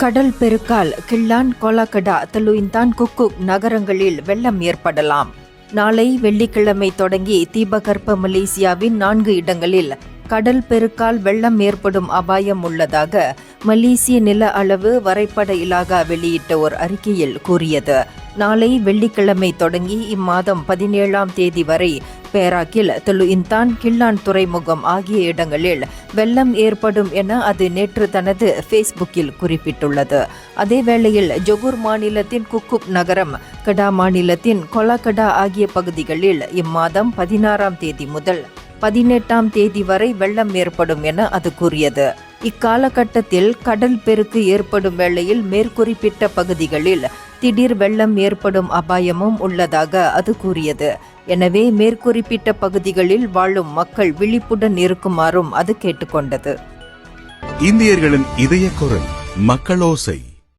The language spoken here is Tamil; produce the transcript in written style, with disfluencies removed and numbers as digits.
கடல் பெருக்கால் கிள்ளான், கொலகடா, தலுயின்தான், குக்குக் நகரங்களில் வெள்ளம் ஏற்படலாம். நாளை வெள்ளிக்கிழமை தொடங்கி தீபகற்ப மலேசியாவின் 4 இடங்களில் கடல் பெருக்கால் வெள்ளம் ஏற்படும் அபாயம் உள்ளதாக மலேசிய நில அளவு வரைபட இலாகா வெளியிட்ட ஒரு அறிக்கையில் கூறியது. நாளை வெள்ளிக்கிழமை தொடங்கி இம்மாதம் 17ஆம் தேதி வரை பேராக்கில், தலுயின்தான், கிள்ளான் துறைமுகம் ஆகிய இடங்களில் வெள்ளம் ஏற்படும் என அது நேற்று தனது ஃபேஸ்புக்கில் குறிப்பிட்டுள்ளது. அதேவேளையில் ஜொகூர் மாநிலத்தின் குக்குக் நகரம், கடா மாநிலத்தின் கொலகடா ஆகிய பகுதிகளில் இம்மாதம் 16ஆம் தேதி முதல் 18ஆம் தேதி வரை வெள்ளம் ஏற்படும் என அது கூறியது. இக்காலகட்டத்தில் கடல் பெருக்கு ஏற்படும் வேளையில் மேற்குறிப்பிட்ட பகுதிகளில் திடீர் வெள்ளம் ஏற்படும் அபாயமும் உள்ளதாக அது கூறியது. எனவே மேற்குறிப்பிட்ட பகுதிகளில் வாழும் மக்கள் விழிப்புடன் இருக்குமாறும் அது கேட்டுக்கொண்டது. இந்தியர்களின் இதய குரல் மக்களோசை.